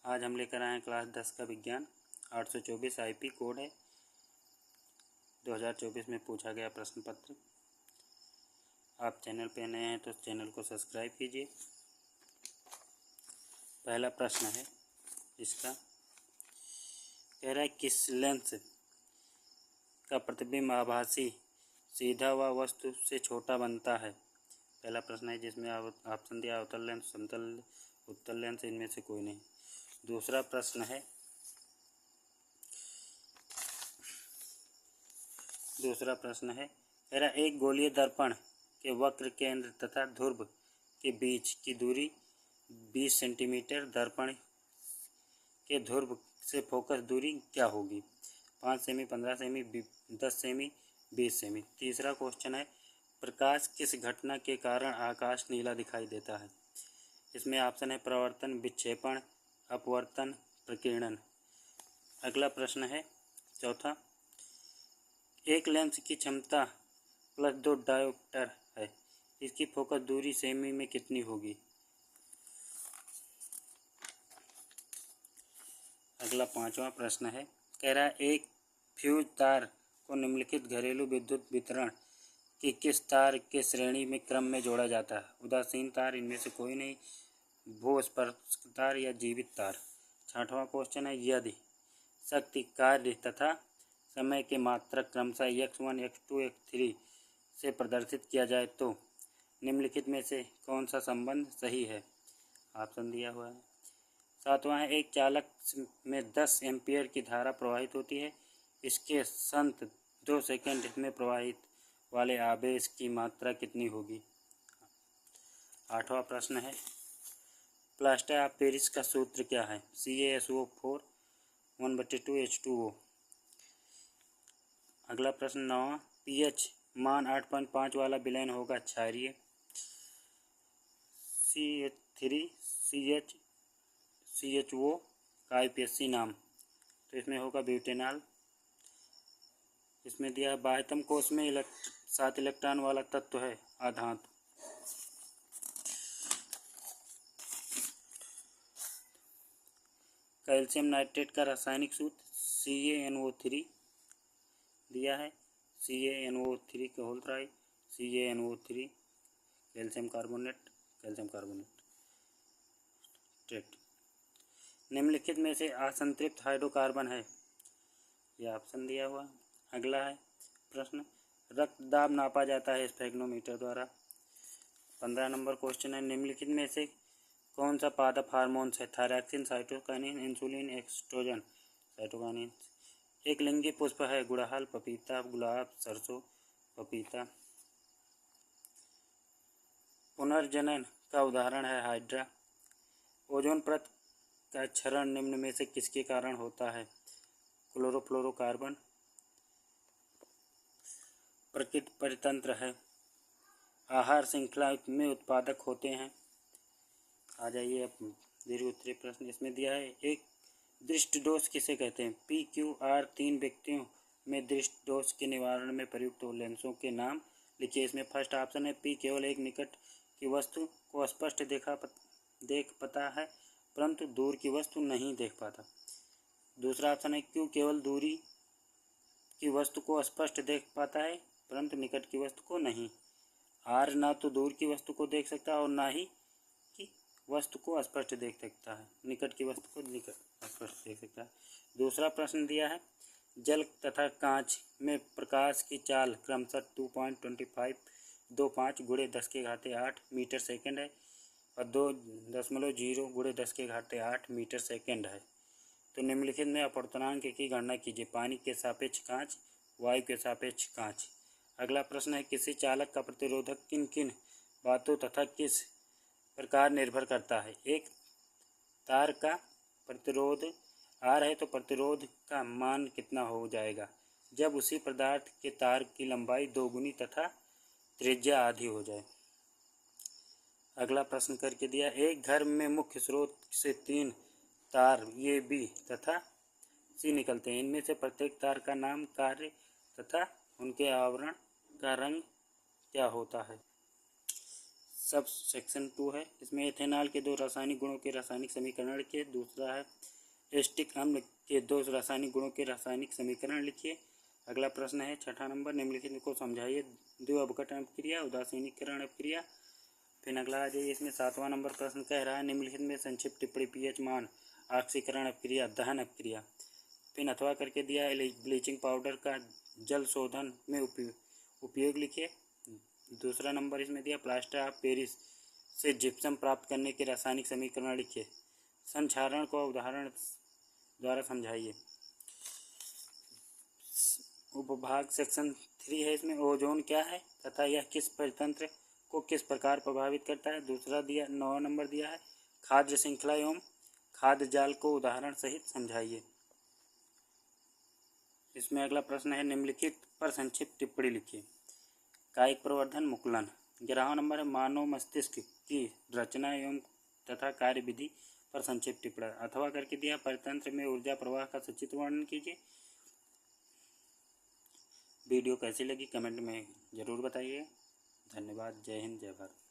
आज हम लेकर आए हैं क्लास 10 का विज्ञान 824 आईपी कोड है। 2024 में पूछा गया प्रश्न पत्र। आप चैनल पे नए हैं तो चैनल को सब्सक्राइब कीजिए। पहला प्रश्न है इसका, कह रहा है किस लेंस का प्रतिबिंब आभासी सीधा व वस्तु से छोटा बनता है। पहला प्रश्न है जिसमें ऑप्शन दिया अवतल लेंस, समतल, उत्तल लेंस, इनमें से कोई नहीं। दूसरा प्रश्न है कह रहा एक गोलीय दर्पण के वक्र केंद्र तथा ध्रुव के बीच की दूरी 20 सेंटीमीटर, दर्पण के ध्रुव से फोकस दूरी क्या होगी? 5 सेमी, 15 सेमी, 10 सेमी, 20 सेमी। तीसरा क्वेश्चन है प्रकाश किस घटना के कारण आकाश नीला दिखाई देता है? इसमें ऑप्शन है प्रवर्तन, विक्षेपण, अपवर्तन, प्रकीर्णन। अगला प्रश्न है चौथा, एक लेंस की क्षमता +2 डायोप्टर है, इसकी फोकस दूरी सेमी में कितनी होगी? अगला पांचवा प्रश्न है, कह रहा है एक फ्यूज तार को निम्नलिखित घरेलू विद्युत वितरण की किस तार के श्रेणी में क्रम में जोड़ा जाता है? उदासीन तार, इनमें से कोई नहीं, भूस्पर्शक तार या जीवित तार। छठवां क्वेश्चन है यदि शक्ति, कार्य तथा समय के मात्रक क्रमशः x1, x2, x3 से प्रदर्शित किया जाए तो निम्नलिखित में से कौन सा संबंध सही है? ऑप्शन दिया हुआ है। सातवां है एक चालक में 10 एम्पीयर की धारा प्रवाहित होती है, इसके संत 2 सेकंड में प्रवाहित वाले आवेश की मात्रा कितनी होगी? आठवां प्रश्न है प्लास्टर ऑफ पेरिस का सूत्र क्या है? CaSO4 1/2H2O। अगला प्रश्न 9, pH मान 8.5 वाला विलयन होगा क्षारीय। CH3CHO का IPSC नाम, तो इसमें होगा ब्यूटेनॉल। इसमें दिया है बाह्यतम कोश में 7 इलेक्ट्रॉन वाला तत्व है आधातु। कैल्शियम नाइट्रेट का रासायनिक सूत्र CaNO3 दिया है, CaNO3 का होल ट्राई, CaNO3 कैल्शियम कार्बोनेट ट्रेट। निम्नलिखित में से असंतृप्त हाइड्रोकार्बन है, यह ऑप्शन दिया हुआ। अगला है प्रश्न, रक्त दाब नापा जाता है स्फेग्नोमीटर द्वारा। 15 नंबर क्वेश्चन है निम्नलिखित में से कौन सा पादप हार्मोन्स है? Thyroxine, cytokinin, insulin, oestrogen, cytokinin. एक लिंगी पुष्प है गुड़हल, पपीता, गुलाब, सरसों, पपीता। पुनर्जनन का उदाहरण है हाइड्रा। ओजोन परत का क्षरण निम्न में से किसके कारण होता है? क्लोरोफ्लोरोकार्बन। प्रकृति परितंत्र है, आहार श्रृंखला में उत्पादक होते हैं। आ जाइए अब दीर्घ उत्तरीय प्रश्न। इसमें दिया है एक दृष्टि दोष किसे कहते हैं? PQR 3 व्यक्तियों में दृष्टि दोष के निवारण में प्रयुक्त लेंसों के नाम लिखिए। इसमें फर्स्ट ऑप्शन है P केवल एक निकट की वस्तु को स्पष्ट देख पाता है परंतु दूर की वस्तु नहीं देख पाता। दूसरा ऑप्शन है Q केवल दूरी की वस्तु को स्पष्ट देख पाता है परंतु निकट की वस्तु को नहीं। R ना तो दूर की वस्तु को देख सकता है और ना ही की वस्तु को स्पष्ट देख सकता है, निकट की वस्तु को स्पष्ट देख सकता है। दूसरा प्रश्न दिया है जल तथा कांच में प्रकाश की चाल क्रमशः 2.25 गुणे 10⁸ मीटर सेकंड है और 2.0 गुणे 10⁸ मीटर सेकंड है। तो निम्नलिखित में अपवर्तनांक की गणना कीजिए। पानी के सापेक्ष कांच, वायु के सापेक्ष कांच। अगला प्रश्न है किसी चालक का प्रतिरोधक किन किन बातों तथा किस प्रकार निर्भर करता है? एक तार का प्रतिरोध R है तो प्रतिरोध का मान कितना हो जाएगा जब उसी पदार्थ के तार की लंबाई 2 गुनी तथा त्रिज्या आधी हो जाए। अगला प्रश्न करके दिया एक घर में मुख्य स्रोत से 3 तार A, B तथा C निकलते हैं, इनमें से प्रत्येक तार का नाम, कार्य तथा उनके आवरण का रंग क्या होता है? सब सेक्शन 2 है। इसमें एथेनॉल के 2 रासायनिक गुणों के रासायनिक समीकरण लिखिए। दूसरा है एस्टिक अम्ल के 2 रासायनिक गुणों के रासायनिक समीकरण लिखिए। अगला प्रश्न है 6ठा नंबर, निम्नलिखित को समझाइए। द्विअवघटन अपक्रिया, उदासीनीकरण अपक्रिया। फिर अगला आ जाइए, इसमें 7वां नंबर प्रश्न कह रहा है निम्नलिखित में संक्षिप्त टिप्पणी पीएच मान, ऑक्सीकरण अपक्रिया, दहन अपक्रिया। फिर अथवा करके दिया है ब्लीचिंग पाउडर का जल शोधन में उपयोग लिखिए। दूसरा नंबर इसमें दिया प्लास्टर ऑफ पेरिस से जिप्सम प्राप्त करने के रासायनिक समीकरण लिखिए। संक्षारण को उदाहरण द्वारा समझाइए। उपभाग सेक्शन 3 है। इसमें ओजोन क्या है तथा यह किस परितंत्र को किस प्रकार प्रभावित करता है। दूसरा दिया 9 नंबर दिया है खाद्य श्रृंखला एवं खाद्य जाल को उदाहरण सहित समझाइए। इसमें अगला प्रश्न है निम्नलिखित पर संक्षिप्त टिप्पणी लिखिए। कायिक प्रवर्धन मुकुलन। 11वां नंबर है मानव मस्तिष्क की रचना एवं तथा कार्यविधि पर संक्षिप्त टिप्पणी। अथवा करके दिया परितंत्र में ऊर्जा प्रवाह का सचित्र वर्णन कीजिए। वीडियो कैसी लगी कमेंट में ज़रूर बताइए। धन्यवाद। जय हिंद, जय भारत।